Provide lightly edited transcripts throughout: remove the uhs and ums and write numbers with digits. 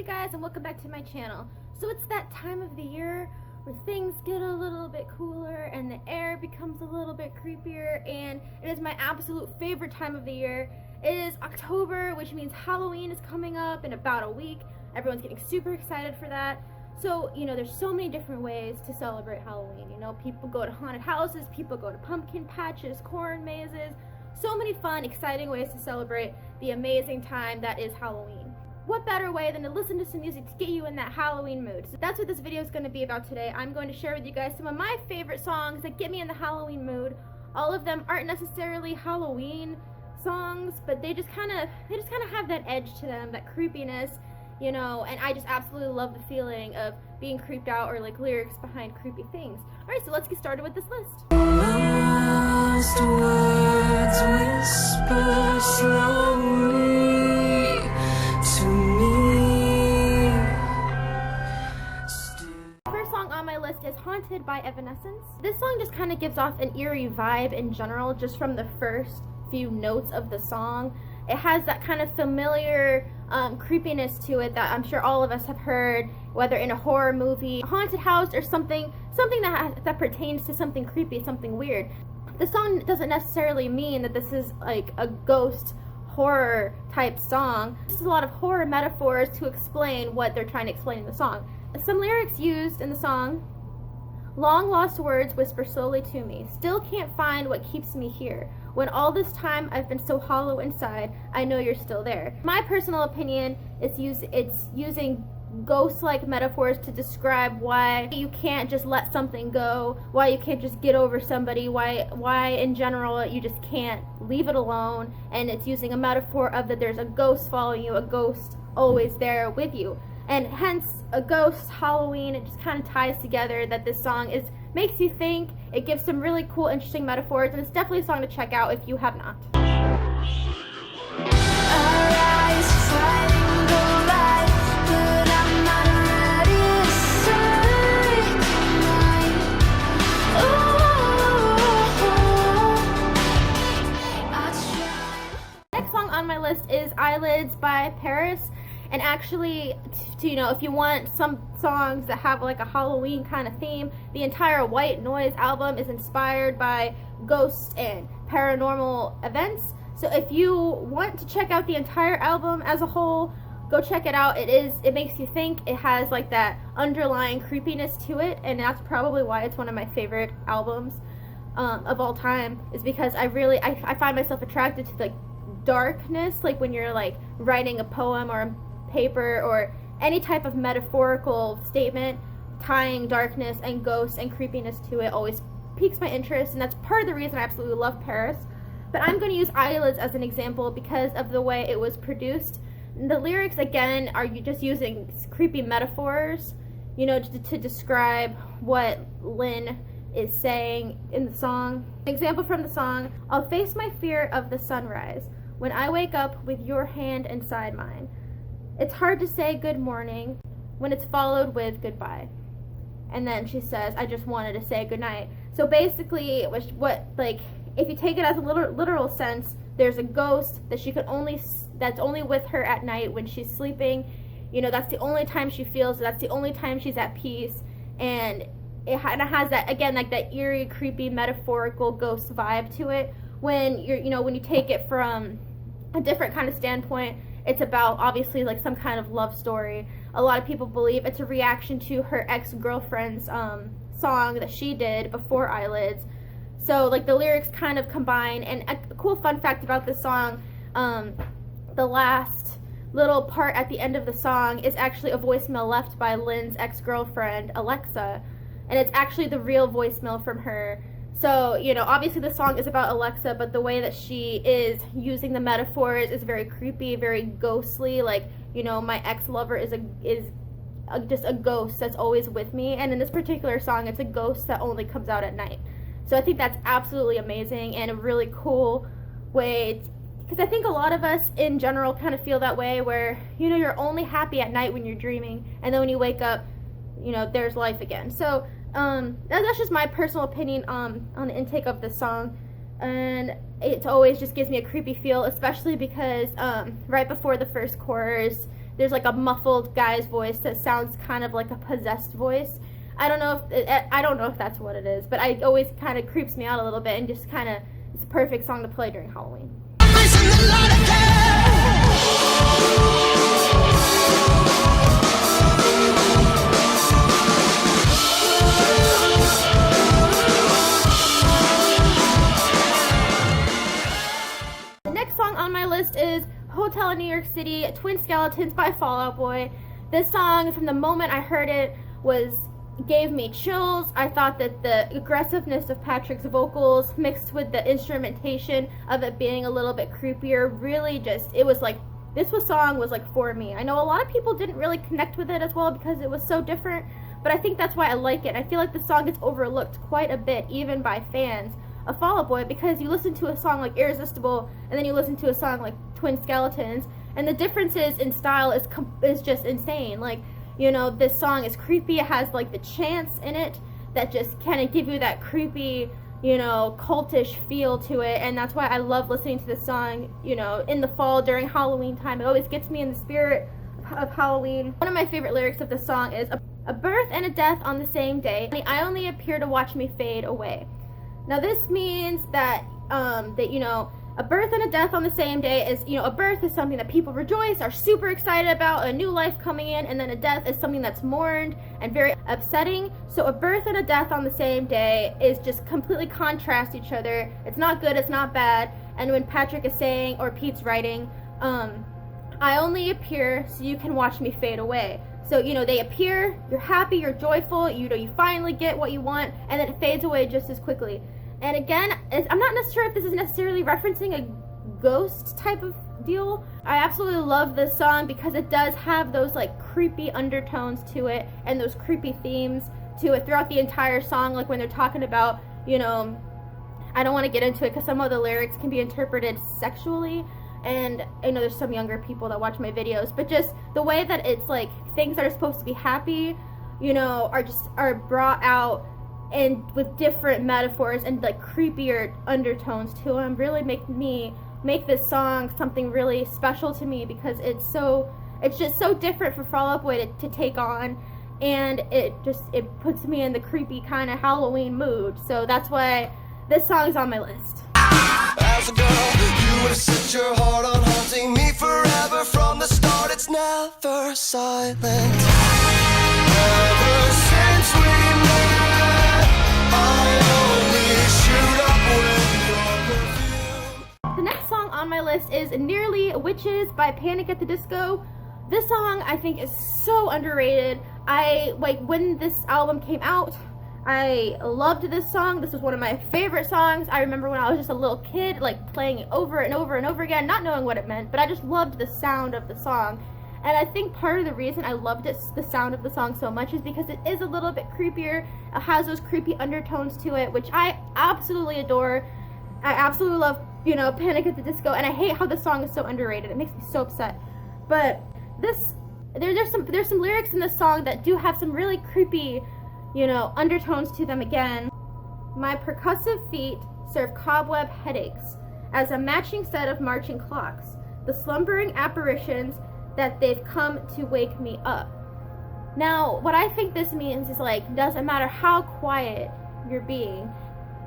guys, and welcome back to my channel. So it's that time of the year where things get a little bit cooler and the air becomes a little bit creepier, and it is my absolute favorite time of the year. It is October, which means Halloween is coming up in about a week. Everyone's getting super excited for that. So, there's so many different ways to celebrate Halloween. People go to haunted houses, people go to pumpkin patches, corn mazes. So many fun, exciting ways to celebrate the amazing time that is Halloween. What better way than to listen to some music to get you in that Halloween mood? So that's what this video is going to be about today. I'm going to share with you guys some of my favorite songs that get me in the Halloween mood. All of them aren't necessarily Halloween songs, but they just kind of have that edge to them, that creepiness, and I just absolutely love the feeling of being creeped out or like lyrics behind creepy things. Alright, so let's get started with this list. Last words whisper slowly to me. First song on my list is Haunted by Evanescence. This song just kind of gives off an eerie vibe in general, just from the first few notes of the song. It has that kind of familiar creepiness to it that I'm sure all of us have heard, whether in a horror movie, a haunted house, or something that pertains to something creepy, something weird. The song doesn't necessarily mean that this is like a ghost horror type song. This is a lot of horror metaphors to explain what they're trying to explain in the song. Some lyrics used in the song: long lost words whisper slowly to me, still can't find what keeps me here. When all this time I've been so hollow inside, I know you're still there. My personal opinion is it's using ghost-like metaphors to describe why you can't just let something go, why you can't just get over somebody, why in general you just can't leave it alone, and it's using a metaphor of that there's a ghost following you, a ghost always there with you. And hence, a ghost, Halloween, it just kind of ties together that this song makes you think. It gives some really cool, interesting metaphors, and it's definitely a song to check out if you have not. Next song on my list is Eyelids by Paris. And actually, if you want some songs that have like a Halloween kind of theme, the entire White Noise album is inspired by ghosts and paranormal events. So if you want to check out the entire album as a whole, go check it out. It makes you think. It has like that underlying creepiness to it, and that's probably why it's one of my favorite albums of all time, is because I find myself attracted to the darkness, like when you're like writing a poem or a paper or any type of metaphorical statement, tying darkness and ghosts and creepiness to it always piques my interest, and that's part of the reason I absolutely love Paris. But I'm going to use Eyelids as an example because of the way it was produced. The lyrics, again, are you just using creepy metaphors, to describe what Lynn is saying in the song. An example from the song: I'll face my fear of the sunrise when I wake up with your hand inside mine. It's hard to say good morning when it's followed with goodbye. And then she says, I just wanted to say goodnight. So basically, if you take it as a literal sense, there's a ghost that that's only with her at night when she's sleeping. That's the only time she feels, that's the only time she's at peace. And it has that, again, like that eerie, creepy, metaphorical ghost vibe to it. When when you take it from a different kind of standpoint, it's about obviously like some kind of love story. A lot of people believe it's a reaction to her ex-girlfriend's song that she did before Eyelids. So like the lyrics kind of combine. And a cool fun fact about this song, the last little part at the end of the song is actually a voicemail left by Lynn's ex-girlfriend, Alexa. And it's actually the real voicemail from her. So, obviously the song is about Alexa, but the way that she is using the metaphors is very creepy, very ghostly. Like, my ex-lover is just a ghost that's always with me. And in this particular song, it's a ghost that only comes out at night. So I think that's absolutely amazing and a really cool way, because I think a lot of us in general kind of feel that way, where, you're only happy at night when you're dreaming, and then when you wake up, there's life again. So that's just my personal opinion on the intake of this song. and it always just gives me a creepy feel, especially because right before the first chorus, there's like a muffled guy's voice that sounds kind of like a possessed voice. I don't know if that's what it is, but it always kind of creeps me out a little bit, and just kind of, it's a perfect song to play during Halloween. The next song on my list is Hotel in New York City, Twin Skeletons by Fall Out Boy. This song, from the moment I heard it, gave me chills. I thought that the aggressiveness of Patrick's vocals mixed with the instrumentation of it being a little bit creepier, really just, it was like, song was like for me. I know a lot of people didn't really connect with it as well because it was so different, but I think that's why I like it. I feel like the song gets overlooked quite a bit, even by fans of Fall Out Boy, because you listen to a song like Irresistible and then you listen to a song like Twin Skeletons, and the differences in style is just insane. Like, you know, this song is creepy. It has like the chants in it that just kind of give you that creepy, you know, cultish feel to it, and that's why I love listening to this song, you know, in the fall during Halloween time. It always gets me in the spirit of Halloween. One of my favorite lyrics of the song is, a birth and a death on the same day. I only appear to watch me fade away. Now this means that, you know, a birth and a death on the same day is, you know, a birth is something that people rejoice, are super excited about, a new life coming in, and then a death is something that's mourned and very upsetting. So a birth and a death on the same day is just completely contrast each other. It's not good, it's not bad. And when Patrick is saying, or Pete's writing, I only appear so you can watch me fade away. So, you know, they appear, you're happy, you're joyful, you know, you finally get what you want, and then it fades away just as quickly. And again, I'm not sure if this is necessarily referencing a ghost type of deal. I absolutely love this song because it does have those like creepy undertones to it and those creepy themes to it throughout the entire song. Like when they're talking about, you know, I don't want to get into it because some of the lyrics can be interpreted sexually, and I know there's some younger people that watch my videos, but just the way that it's like things that are supposed to be happy, you know, are brought out and with different metaphors and like creepier undertones to them, really make this song something really special to me, because it's just so different for Fall Out Boy to take on, and it puts me in the creepy kind of Halloween mood. So that's why this song is on my list. As a girl, you have set your heart on haunting me forever. From the start, it's never silent. Ever since we met, the next song on my list is Nearly Witches by Panic at the Disco. This song I think is so underrated. When this album came out, I loved this song. This was one of my favorite songs. I remember when I was just a little kid, like playing it over and over and over again, not knowing what it meant, but I just loved the sound of the song. And I think part of the reason I loved the sound of the song so much is because it is a little bit creepier. It has those creepy undertones to it, which I absolutely adore. I absolutely love, you know, Panic at the Disco, and I hate how the song is so underrated. It makes me so upset. But there's some lyrics in this song that do have some really creepy, you know, undertones to them again. My percussive feet serve cobweb headaches as a matching set of marching clocks, the slumbering apparitions that they've come to wake me up. Now, what I think this means is, like, doesn't matter how quiet you're being,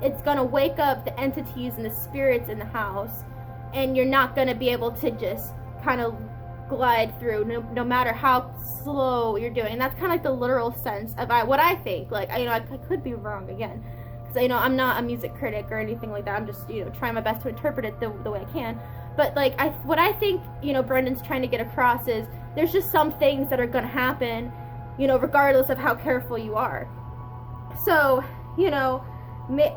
it's gonna wake up the entities and the spirits in the house, and you're not gonna be able to just kind of glide through no matter how slow you're doing. And that's kind of like the literal sense of what I think. Like, I could be wrong again, because, you know, I'm not a music critic or anything like that. I'm just, you know, trying my best to interpret it the way I can. But like, what I think, you know, Brendan's trying to get across is there's just some things that are going to happen, you know, regardless of how careful you are. So, you know,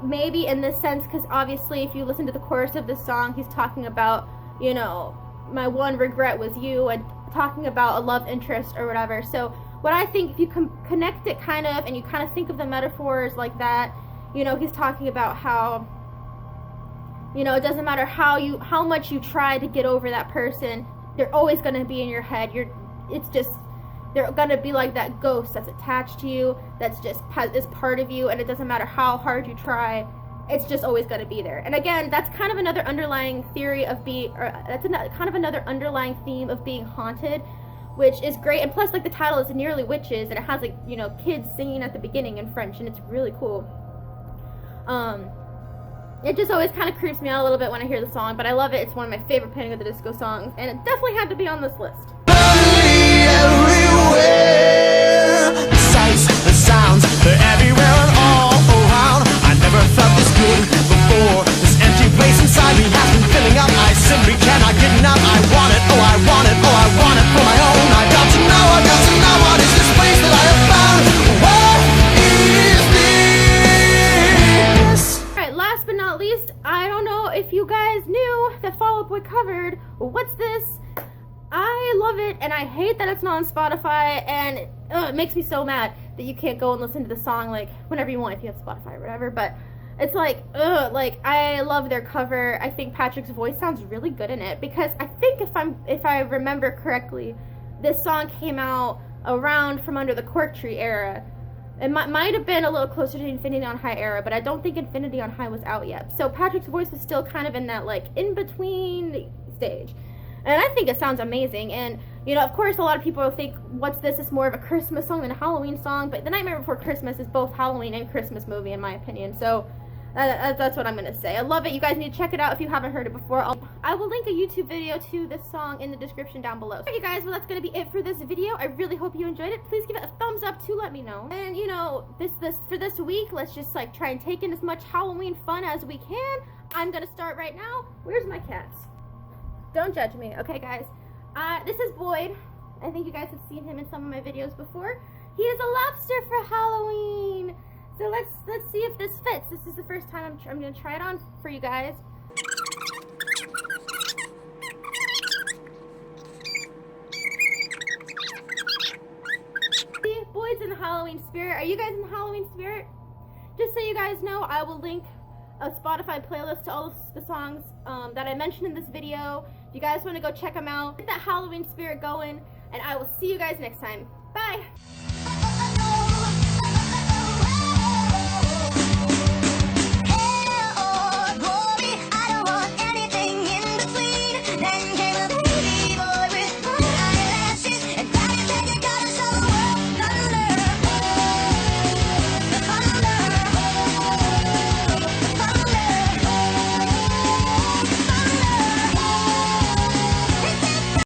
maybe in this sense, because obviously if you listen to the chorus of this song, he's talking about, you know, my one regret was you, and talking about a love interest or whatever. So what I think, if you can connect it kind of, and you kind of think of the metaphors like that, you know, he's talking about how, you know, it doesn't matter how much you try to get over that person, they're always going to be in your head. They're going to be like that ghost that's attached to you, that's just is part of you, and it doesn't matter how hard you try, it's just always going to be there. And again, that's kind of another underlying theory of kind of another underlying theme of being haunted, which is great. And plus, like, the title is Nearly Witches, and it has, like, you know, kids singing at the beginning in French, and it's really cool. It just always kind of creeps me out a little bit when I hear the song, but I love it. It's one of my favorite Panic at the Disco songs, and it definitely had to be on this list. Everywhere, the sights, the sounds, they're everywhere and all around. I never felt this good before. This empty place inside me has been filling up. I simply cannot get enough. I want it, oh I want it, oh I want it for my own. I got to know what is this place that I have found? What is this? Alright, last but not least, I don't know if you guys knew that Fall Out Boy covered What's This? I love it, and I hate that it's not on Spotify, and it makes me so mad that you can't go and listen to the song, like, whenever you want if you have Spotify or whatever, but it's like, like, I love their cover. I think Patrick's voice sounds really good in it, because I think if I remember correctly, this song came out around From Under the Cork Tree era. It might have been a little closer to Infinity on High era, but I don't think Infinity on High was out yet. So Patrick's voice was still kind of in that, like, in-between stage. And I think it sounds amazing. And, you know, of course, a lot of people think What's This is more of a Christmas song than a Halloween song, but The Nightmare Before Christmas is both Halloween and Christmas movie, in my opinion. So that's what I'm going to say. I love it. You guys need to check it out if you haven't heard it before. I will link a YouTube video to this song in the description down below. Alright, you guys, well, that's going to be it for this video. I really hope you enjoyed it. Please give it a thumbs up to let me know. And, you know, for this week, let's just, like, try and take in as much Halloween fun as we can. I'm going to start right now. Where's my cats? Don't judge me. Okay, guys. This is Boyd. I think you guys have seen him in some of my videos before. He is a lobster for Halloween. So let's see if this fits. This is the first time I'm going to try it on for you guys. See, Boyd's in the Halloween spirit. Are you guys in the Halloween spirit? Just so you guys know, I will link a Spotify playlist to all of the songs that I mentioned in this video. If you guys want to go check them out, get that Halloween spirit going, and I will see you guys next time. Bye!